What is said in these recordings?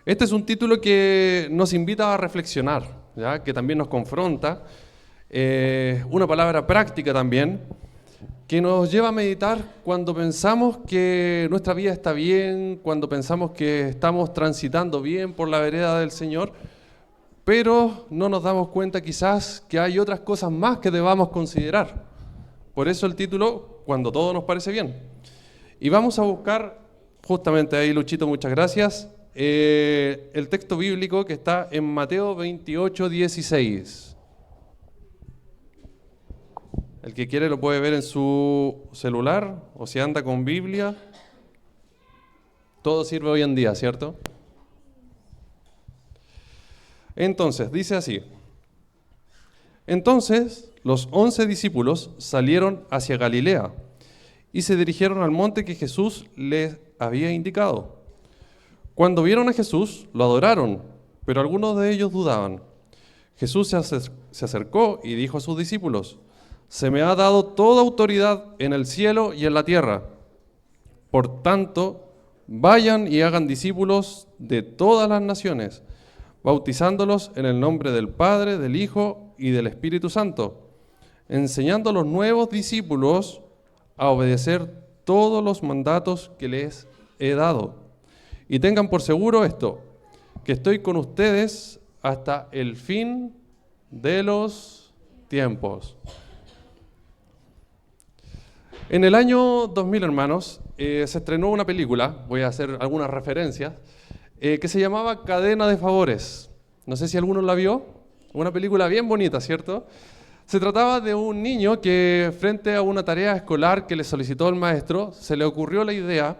Este es un título que nos invita a reflexionar, ¿ya? Que también nos confronta, una palabra práctica también, que nos lleva a meditar cuando pensamos que nuestra vida está bien, cuando pensamos que estamos transitando bien por la vereda del Señor, pero no nos damos cuenta quizás que hay otras cosas más que debamos considerar. Por eso el título, Cuando todo nos parece bien. Y vamos a buscar, justamente ahí Luchito, muchas gracias, el texto bíblico que está en Mateo 28, 16. El que quiere lo puede ver en su celular o si anda con Biblia. Todo sirve hoy en día, ¿cierto? Entonces, dice así. Entonces, los 11 discípulos salieron hacia Galilea y se dirigieron al monte que Jesús les había indicado. Cuando vieron a Jesús, lo adoraron, pero algunos de ellos dudaban. Jesús se acercó y dijo a sus discípulos: «Se me ha dado toda autoridad en el cielo y en la tierra. Por tanto, vayan y hagan discípulos de todas las naciones, bautizándolos en el nombre del Padre, del Hijo y del Espíritu Santo, enseñando a los nuevos discípulos a obedecer todos los mandatos que les he dado. Y tengan por seguro esto, que estoy con ustedes hasta el fin de los tiempos». En el año 2000, hermanos, se estrenó una película, voy a hacer algunas referencias, que se llamaba Cadena de Favores. No sé si alguno la vio. Una película bien bonita, ¿cierto? Se trataba de un niño que, frente a una tarea escolar que le solicitó el maestro, se le ocurrió la idea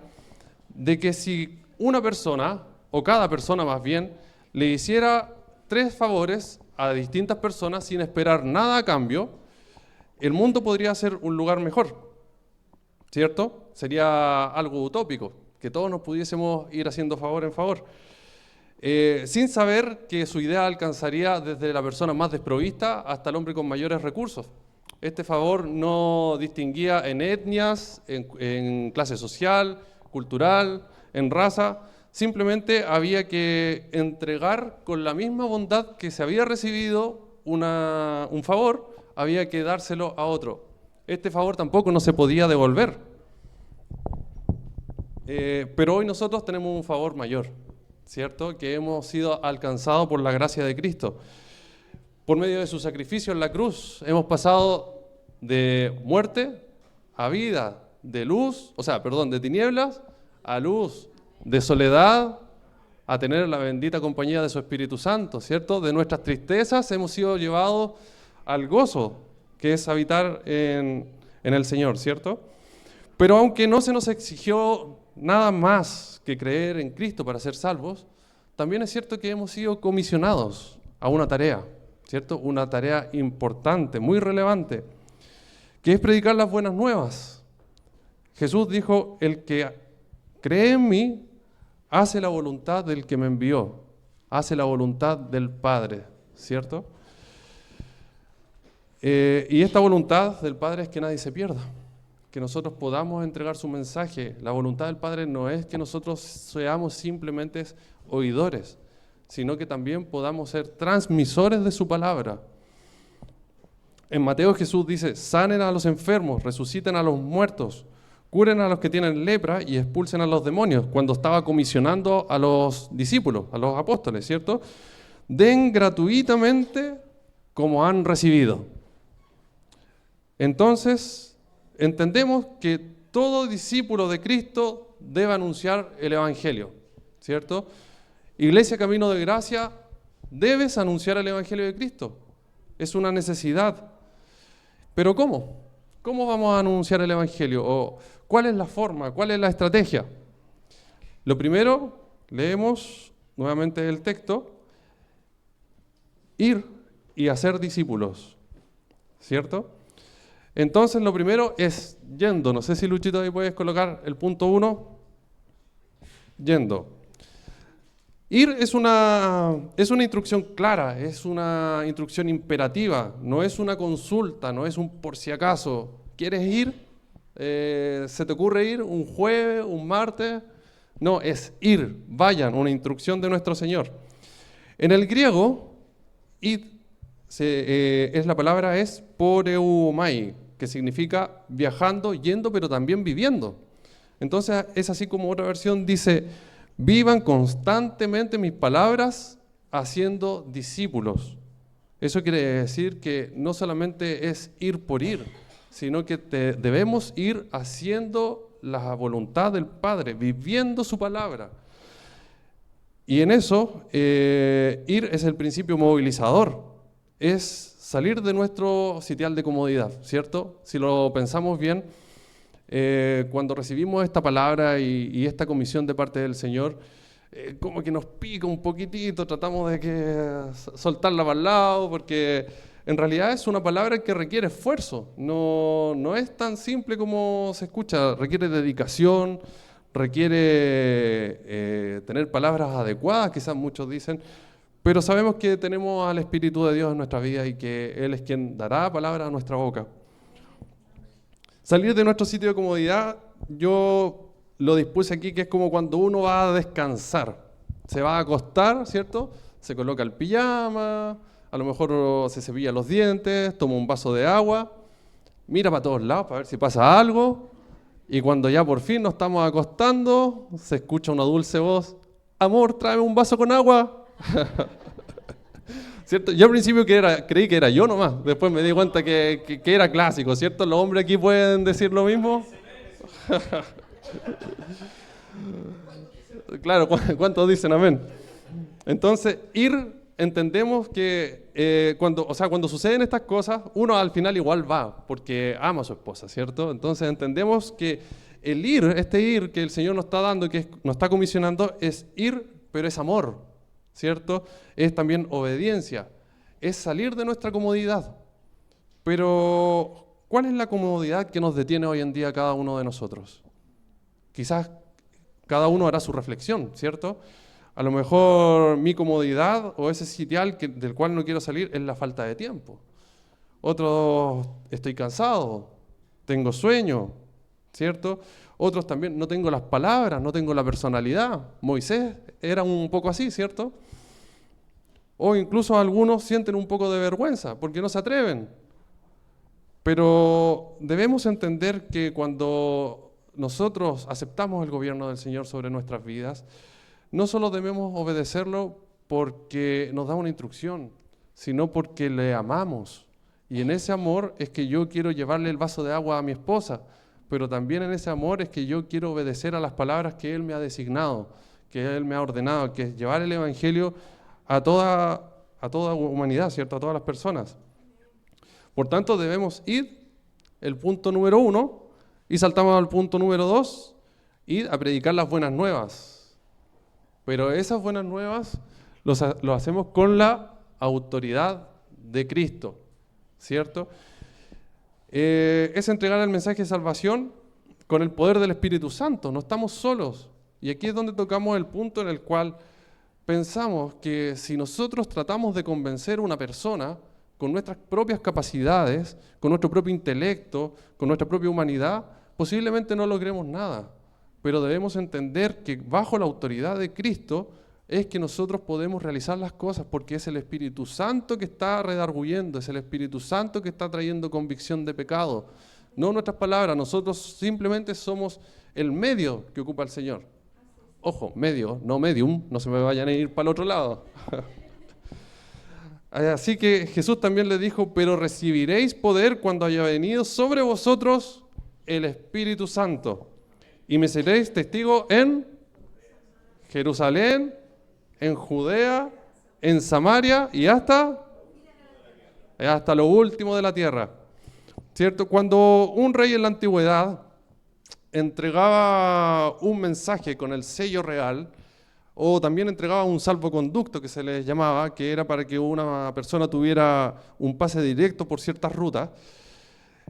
de que si una persona, o cada persona más bien, le hiciera 3 favores a distintas personas sin esperar nada a cambio, el mundo podría ser un lugar mejor, ¿cierto? Sería algo utópico, que todos nos pudiésemos ir haciendo favor en favor. Sin saber que su idea alcanzaría desde la persona más desprovista hasta el hombre con mayores recursos. Este favor no distinguía en etnias, en clase social, cultural, en raza. Simplemente había que entregar con la misma bondad que se había recibido un favor, había que dárselo a otro. Este favor tampoco no se podía devolver. Pero hoy nosotros tenemos un favor mayor, ¿cierto? Que hemos sido alcanzados por la gracia de Cristo. Por medio de su sacrificio en la cruz, hemos pasado de muerte a vida, de tinieblas a luz, de soledad a tener la bendita compañía de su Espíritu Santo, ¿cierto? De nuestras tristezas hemos sido llevados al gozo, que es habitar en el Señor, ¿cierto? Pero aunque no se nos exigió nada más que creer en Cristo para ser salvos, también es cierto que hemos sido comisionados a una tarea, ¿cierto? Una tarea importante, muy relevante, que es predicar las buenas nuevas. Jesús dijo: el que cree en mí hace la voluntad del que me envió, hace la voluntad del Padre, ¿cierto? Y esta voluntad del Padre es que nadie se pierda, que nosotros podamos entregar su mensaje. La voluntad del Padre no es que nosotros seamos simplemente oidores, sino que también podamos ser transmisores de su palabra. En Mateo Jesús dice: sanen a los enfermos, resuciten a los muertos, curen a los que tienen lepra y expulsen a los demonios, cuando estaba comisionando a los discípulos, a los apóstoles, ¿cierto? Den gratuitamente como han recibido. Entonces, entendemos que todo discípulo de Cristo debe anunciar el Evangelio, ¿cierto? Iglesia Camino de Gracia, debes anunciar el Evangelio de Cristo. Es una necesidad. ¿Pero cómo? ¿Cómo vamos a anunciar el Evangelio? ¿O cuál es la forma? ¿Cuál es la estrategia? Lo primero, leemos nuevamente el texto: ir y hacer discípulos, ¿cierto? Entonces lo primero es yendo. No sé si Luchito ahí puedes colocar el punto 1. Yendo. Ir es una instrucción clara, es una instrucción imperativa, no es una consulta, no es un por si acaso. ¿Quieres ir? ¿Se te ocurre ir un jueves, un martes? No, es ir, vayan, una instrucción de nuestro Señor. En el griego, id, la palabra es poreumai, que significa viajando, yendo, pero también viviendo. Entonces es así como otra versión dice, vivan constantemente mis palabras haciendo discípulos. Eso quiere decir que no solamente es ir por ir, sino que debemos ir haciendo la voluntad del Padre, viviendo su palabra. Y en eso, ir es el principio movilizador, es salir de nuestro sitial de comodidad, ¿cierto? Si lo pensamos bien, cuando recibimos esta palabra y esta comisión de parte del Señor, como que nos pica un poquitito, tratamos de soltarla para el lado, porque en realidad es una palabra que requiere esfuerzo, no es tan simple como se escucha, requiere dedicación, requiere tener palabras adecuadas, quizás muchos dicen, pero sabemos que tenemos al Espíritu de Dios en nuestra vida y que Él es quien dará palabra a nuestra boca. Salir de nuestro sitio de comodidad, yo lo dispuse aquí, que es como cuando uno va a descansar. Se va a acostar, ¿cierto? Se coloca el pijama, a lo mejor se cepilla los dientes, toma un vaso de agua, mira para todos lados para ver si pasa algo, y cuando ya por fin nos estamos acostando, se escucha una dulce voz, amor, tráeme un vaso con agua. ¿Cierto? Yo al principio creí que era yo nomás, después me di cuenta que era clásico, ¿cierto? ¿Los hombres aquí pueden decir lo mismo? Claro, ¿cuántos dicen amén? Entonces, entendemos que cuando suceden estas cosas, uno al final igual va, porque ama a su esposa, ¿cierto? Entonces entendemos que el ir que el Señor nos está dando, que nos está comisionando, es ir, pero es amor, ¿cierto? Es también obediencia, es salir de nuestra comodidad. Pero, ¿cuál es la comodidad que nos detiene hoy en día cada uno de nosotros? Quizás cada uno hará su reflexión, ¿cierto? A lo mejor mi comodidad o ese sitial del cual no quiero salir es la falta de tiempo. Otros, estoy cansado, tengo sueño, ¿cierto? Otros también, no tengo las palabras, no tengo la personalidad. Moisés era un poco así, ¿cierto? O incluso algunos sienten un poco de vergüenza porque no se atreven. Pero debemos entender que cuando nosotros aceptamos el gobierno del Señor sobre nuestras vidas, no solo debemos obedecerlo porque nos da una instrucción, sino porque le amamos. Y en ese amor es que yo quiero llevarle el vaso de agua a mi esposa, pero también en ese amor es que yo quiero obedecer a las palabras que Él me ha designado, que Él me ha ordenado, que es llevar el Evangelio a toda humanidad, ¿cierto? A todas las personas. Por tanto, debemos ir, el punto número 1, y saltamos al punto número 2, ir a predicar las buenas nuevas. Pero esas buenas nuevas lo hacemos con la autoridad de Cristo, ¿cierto? Es entregar el mensaje de salvación con el poder del Espíritu Santo, no estamos solos. Y aquí es donde tocamos el punto en el cual pensamos que si nosotros tratamos de convencer a una persona con nuestras propias capacidades, con nuestro propio intelecto, con nuestra propia humanidad, posiblemente no logremos nada. Pero debemos entender que bajo la autoridad de Cristo es que nosotros podemos realizar las cosas, porque es el Espíritu Santo que está redarguyendo, es el Espíritu Santo que está trayendo convicción de pecado. No nuestras palabras, nosotros simplemente somos el medio que ocupa el Señor. Ojo, medio, no medium, no se me vayan a ir para el otro lado. Así que Jesús también le dijo, pero recibiréis poder cuando haya venido sobre vosotros el Espíritu Santo. Y me seréis testigo en Jerusalén, en Judea, en Samaria y hasta lo último de la tierra. ¿Cierto? Cuando un rey en la antigüedad entregaba un mensaje con el sello real, o también entregaba un salvoconducto que se les llamaba, que era para que una persona tuviera un pase directo por ciertas rutas,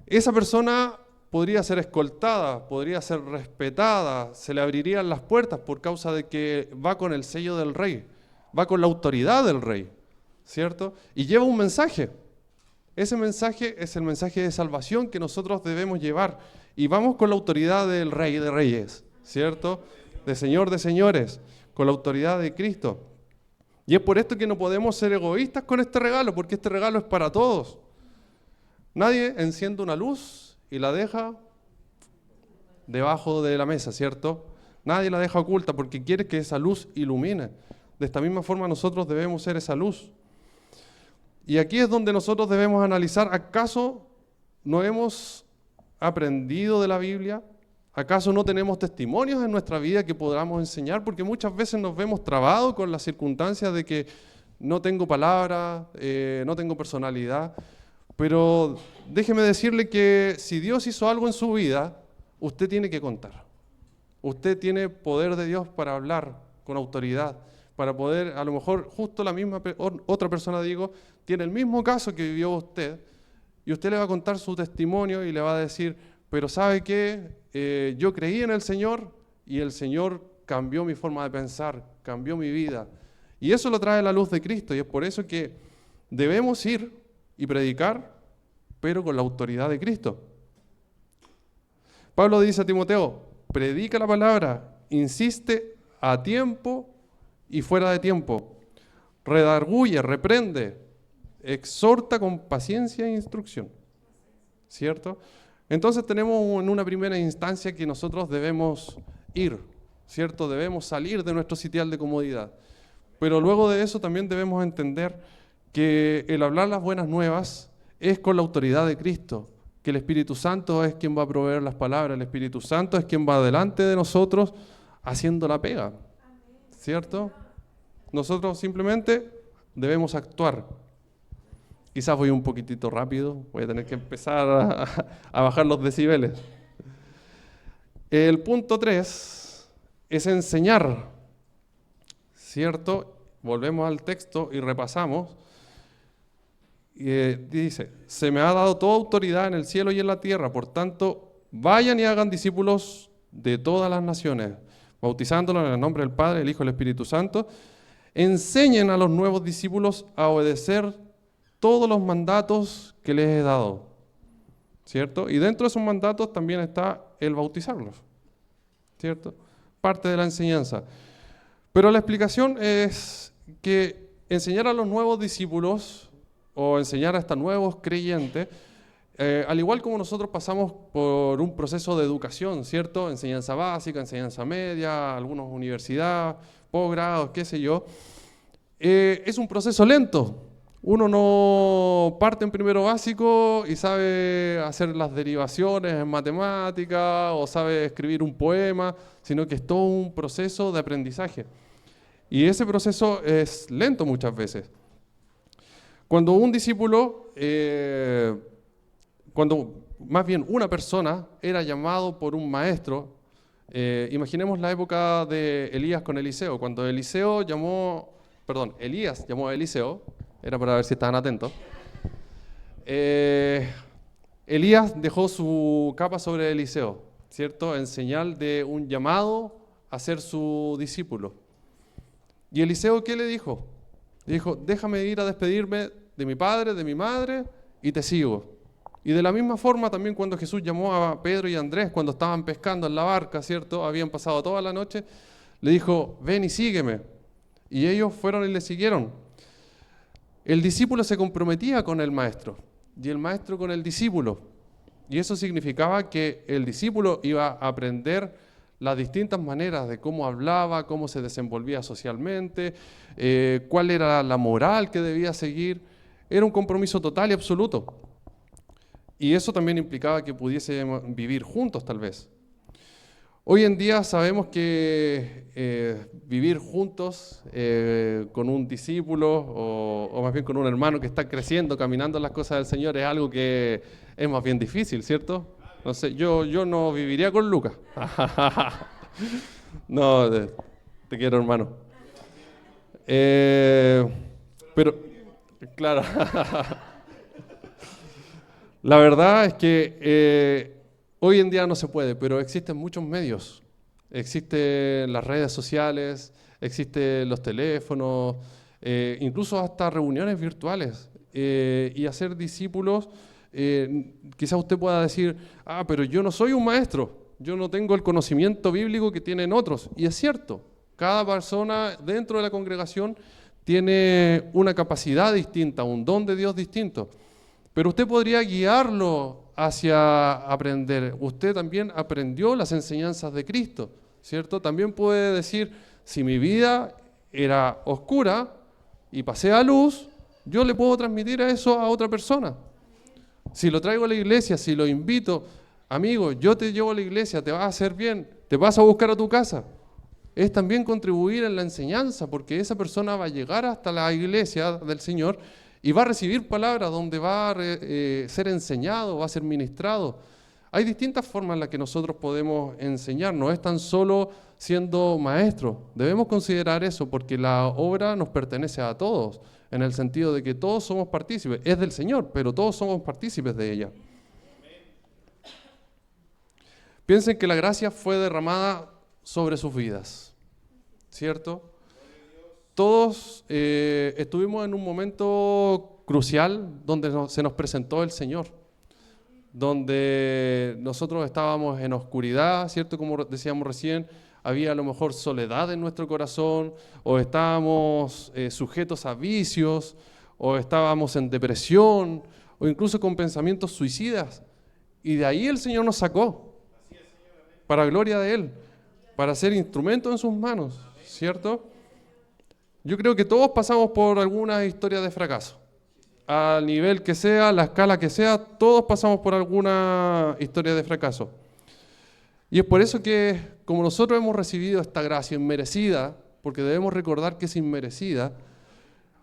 esa persona podría ser escoltada, podría ser respetada, se le abrirían las puertas por causa de que va con el sello del rey, va con la autoridad del rey, ¿cierto? Y lleva un mensaje. Ese mensaje es el mensaje de salvación que nosotros debemos llevar. Y vamos con la autoridad del Rey de Reyes, ¿cierto? de Señor de señores, con la autoridad de Cristo. Y es por esto que no podemos ser egoístas con este regalo, porque este regalo es para todos. Nadie enciende una luz y la deja debajo de la mesa, ¿cierto? Nadie la deja oculta porque quiere que esa luz ilumine. De esta misma forma nosotros debemos ser esa luz. Y aquí es donde nosotros debemos analizar, ¿acaso no hemos aprendido de la Biblia? ¿Acaso no tenemos testimonios en nuestra vida que podamos enseñar? Porque muchas veces nos vemos trabados con las circunstancias de que no tengo palabra, no tengo personalidad. Pero déjeme decirle que si Dios hizo algo en su vida, usted tiene que contar. Usted tiene poder de Dios para hablar con autoridad, para poder, a lo mejor justo la misma otra persona, tiene el mismo caso que vivió usted, y usted le va a contar su testimonio y le va a decir, pero ¿sabe qué? Yo creí en el Señor y el Señor cambió mi forma de pensar, cambió mi vida. Y eso lo trae la luz de Cristo, y es por eso que debemos ir y predicar, pero con la autoridad de Cristo. Pablo dice a Timoteo, predica la palabra, insiste a tiempo y fuera de tiempo, redarguye, reprende, exhorta con paciencia e instrucción, ¿cierto? Entonces tenemos en una primera instancia que nosotros debemos ir, ¿cierto? Debemos salir de nuestro sitial de comodidad, pero luego de eso también debemos entender que el hablar las buenas nuevas es con la autoridad de Cristo, que el Espíritu Santo es quien va a proveer las palabras, el Espíritu Santo es quien va delante de nosotros haciendo la pega, ¿cierto? Nosotros simplemente debemos actuar. Quizás voy un poquitito rápido, voy a tener que empezar a bajar los decibeles. El punto 3 es enseñar, ¿cierto? Volvemos al texto y repasamos. Dice, se me ha dado toda autoridad en el cielo y en la tierra, por tanto, vayan y hagan discípulos de todas las naciones, bautizándolos en el nombre del Padre, del Hijo y del Espíritu Santo. Enseñen a los nuevos discípulos a obedecer todos los mandatos que les he dado, ¿cierto? Y dentro de esos mandatos también está el bautizarlos, ¿cierto? Parte de la enseñanza. Pero la explicación es que enseñar a los nuevos discípulos o enseñar a estos nuevos creyentes, al igual como nosotros pasamos por un proceso de educación, ¿cierto? Enseñanza básica, enseñanza media, algunas universidades, posgrados, qué sé yo, es un proceso lento. Uno no parte en primero básico y sabe hacer las derivaciones en matemática o sabe escribir un poema, sino que es todo un proceso de aprendizaje. Y ese proceso es lento muchas veces. Cuando un discípulo, cuando más bien una persona era llamado por un maestro, imaginemos la época de Elías con Eliseo, cuando Elías llamó a Eliseo, era para ver si estaban atentos. Elías dejó su capa sobre Eliseo, ¿cierto? En señal de un llamado a ser su discípulo. ¿Y Eliseo qué le dijo? Le dijo, déjame ir a despedirme de mi padre, de mi madre, y te sigo. Y de la misma forma también cuando Jesús llamó a Pedro y Andrés, cuando estaban pescando en la barca, ¿cierto? Habían pasado toda la noche, le dijo, ven y sígueme. Y ellos fueron y le siguieron. El discípulo se comprometía con el maestro y el maestro con el discípulo. Y eso significaba que el discípulo iba a aprender las distintas maneras de cómo hablaba, cómo se desenvolvía socialmente, cuál era la moral que debía seguir. Era un compromiso total y absoluto. Y eso también implicaba que pudiésemos vivir juntos tal vez. Hoy en día sabemos que vivir juntos con un discípulo o más bien con un hermano que está creciendo, caminando en las cosas del Señor es algo que es más bien difícil, ¿cierto? No sé, yo no viviría con Lucas. No, te quiero, hermano. Pero, claro, la verdad es que hoy en día no se puede, pero existen muchos medios. Existen las redes sociales, existen los teléfonos, incluso hasta reuniones virtuales. Y hacer discípulos, quizás usted pueda decir, pero yo no soy un maestro. yo no tengo el conocimiento bíblico que tienen otros. Y es cierto, cada persona dentro de la congregación tiene una capacidad distinta, un don de Dios distinto. Pero usted podría guiarlo hacia aprender. Usted también aprendió las enseñanzas de Cristo, ¿cierto? También puede decir, si mi vida era oscura y pasé a luz, yo le puedo transmitir eso a otra persona. Si lo traigo a la iglesia, si lo invito, amigo, yo te llevo a la iglesia, te vas a hacer bien, te vas a buscar a tu casa. Es también contribuir en la enseñanza, porque esa persona va a llegar hasta la iglesia del Señor y va a recibir palabras donde va a ser enseñado, va a ser ministrado. Hay distintas formas en las que nosotros podemos enseñar, no es tan solo siendo maestros. Debemos considerar eso porque la obra nos pertenece a todos, en el sentido de que todos somos partícipes. Es del Señor, pero todos somos partícipes de ella. Piensen que la gracia fue derramada sobre sus vidas, ¿cierto? Todos estuvimos en un momento crucial donde se nos presentó el Señor, donde nosotros estábamos en oscuridad, ¿cierto? Como decíamos recién, había a lo mejor soledad en nuestro corazón, o estábamos sujetos a vicios, o estábamos en depresión, o incluso con pensamientos suicidas. Y de ahí el Señor nos sacó, para gloria de Él, para ser instrumento en sus manos, ¿cierto? Yo creo que todos pasamos por alguna historia de fracaso. Al nivel que sea, la escala que sea, todos pasamos por alguna historia de fracaso. Y es por eso que, como nosotros hemos recibido esta gracia inmerecida, porque debemos recordar que es inmerecida,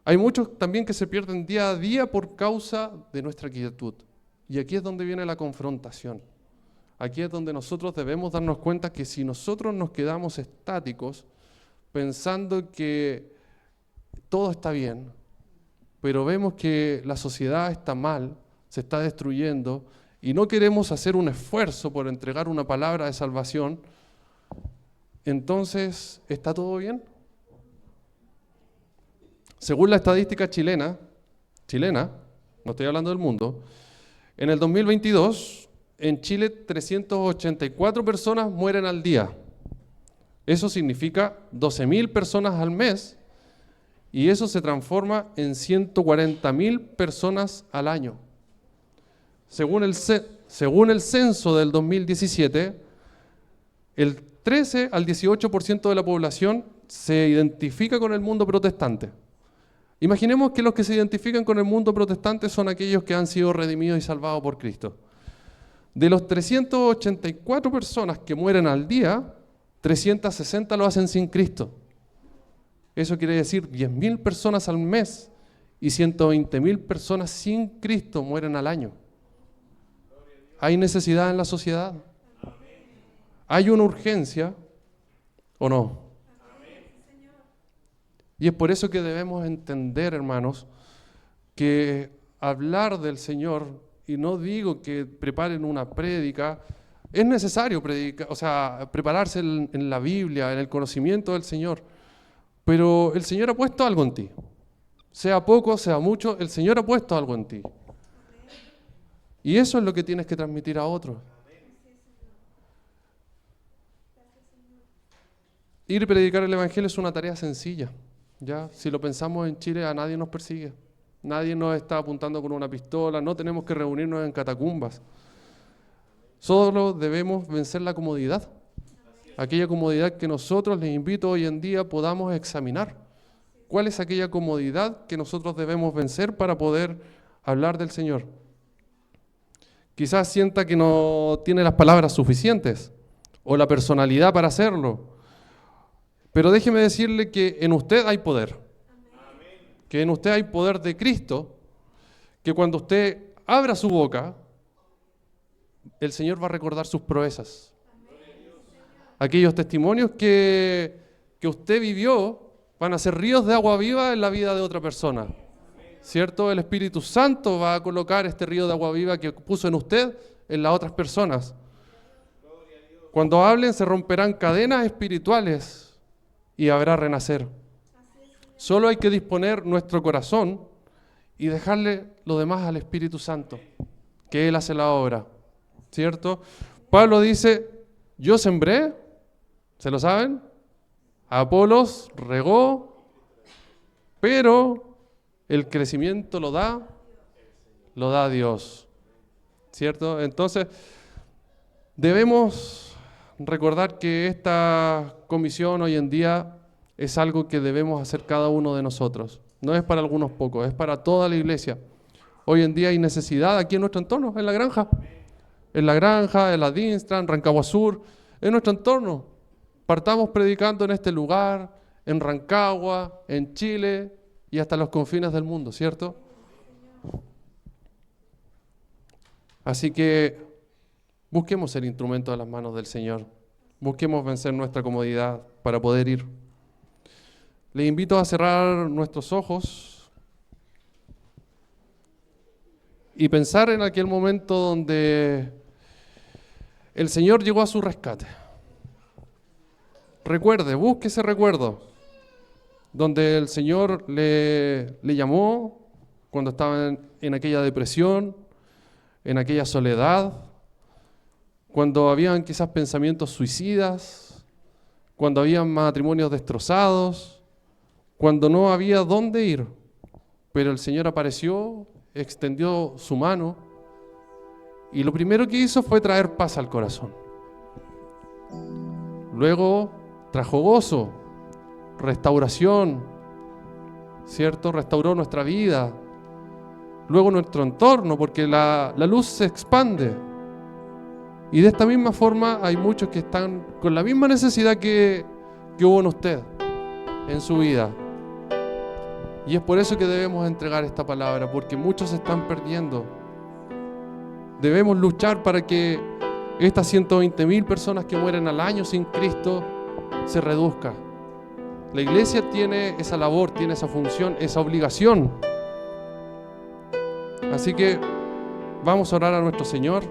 hay muchos también que se pierden día a día por causa de nuestra quietud. Y aquí es donde viene la confrontación. Aquí es donde nosotros debemos darnos cuenta que si nosotros nos quedamos estáticos, pensando que todo está bien, pero vemos que la sociedad está mal, se está destruyendo, y no queremos hacer un esfuerzo por entregar una palabra de salvación, entonces, ¿está todo bien? Según la estadística chilena, no estoy hablando del mundo, en el 2022, en Chile 384 personas mueren al día. Eso significa 12.000 personas al mes, y eso se transforma en 140.000 personas al año. Según el censo del 2017, el 13 al 18% de la población se identifica con el mundo protestante. Imaginemos que los que se identifican con el mundo protestante son aquellos que han sido redimidos y salvados por Cristo. De los 384 personas que mueren al día, 360 lo hacen sin Cristo. Eso quiere decir 10.000 personas al mes y 120.000 personas sin Cristo mueren al año. ¿Hay necesidad en la sociedad? ¿Hay una urgencia o no? Y es por eso que debemos entender, hermanos, que hablar del Señor, y no digo que preparen una prédica, es necesario prepararse en la Biblia, en el conocimiento del Señor, pero el Señor ha puesto algo en ti. Sea poco, sea mucho, el Señor ha puesto algo en ti. Y eso es lo que tienes que transmitir a otros. Ir y predicar el Evangelio es una tarea sencilla. ¿Ya? Si lo pensamos en Chile, a nadie nos persigue. Nadie nos está apuntando con una pistola, no tenemos que reunirnos en catacumbas. Solo debemos vencer la comodidad. Aquella comodidad que nosotros, les invito hoy en día, podamos examinar. ¿Cuál es aquella comodidad que nosotros debemos vencer para poder hablar del Señor? Quizás sienta que no tiene las palabras suficientes o la personalidad para hacerlo. Pero déjeme decirle que en usted hay poder. Que en usted hay poder de Cristo, que cuando usted abra su boca, el Señor va a recordar sus proezas. Aquellos testimonios que usted vivió van a ser ríos de agua viva en la vida de otra persona. ¿Cierto? El Espíritu Santo va a colocar este río de agua viva que puso en usted en las otras personas. Cuando hablen se romperán cadenas espirituales y habrá renacer. Solo hay que disponer nuestro corazón y dejarle lo demás al Espíritu Santo, que Él hace la obra. ¿Cierto? Pablo dice, Yo sembré, ¿se lo saben? Apolos regó, pero el crecimiento lo da Dios, ¿cierto? Entonces, debemos recordar que esta comisión hoy en día es algo que debemos hacer cada uno de nosotros. No es para algunos pocos, es para toda la iglesia. Hoy en día hay necesidad aquí en nuestro entorno, en la granja, en la Dinstra, en Rancagua Sur, en nuestro entorno. Partamos predicando en este lugar, en Rancagua, en Chile y hasta los confines del mundo, ¿cierto? Así que busquemos el instrumento de las manos del Señor. Busquemos vencer nuestra comodidad para poder ir. Les invito a cerrar nuestros ojos y pensar en aquel momento donde el Señor llegó a su rescate. Recuerde, busque ese recuerdo, donde el Señor le llamó cuando estaba en aquella depresión, en aquella soledad, cuando habían quizás pensamientos suicidas, cuando habían matrimonios destrozados, cuando no había dónde ir. Pero el Señor apareció, extendió su mano y lo primero que hizo fue traer paz al corazón. Luego trajo gozo, restauración, ¿cierto? Restauró nuestra vida. Luego nuestro entorno, porque la luz se expande. Y de esta misma forma hay muchos que están con la misma necesidad que hubo en usted, en su vida. Y es por eso que debemos entregar esta palabra, porque muchos se están perdiendo. Debemos luchar para que estas 120.000 personas que mueren al año sin Cristo se reduzca. La iglesia tiene esa labor, tiene esa función, esa obligación. Así que vamos a orar a nuestro Señor.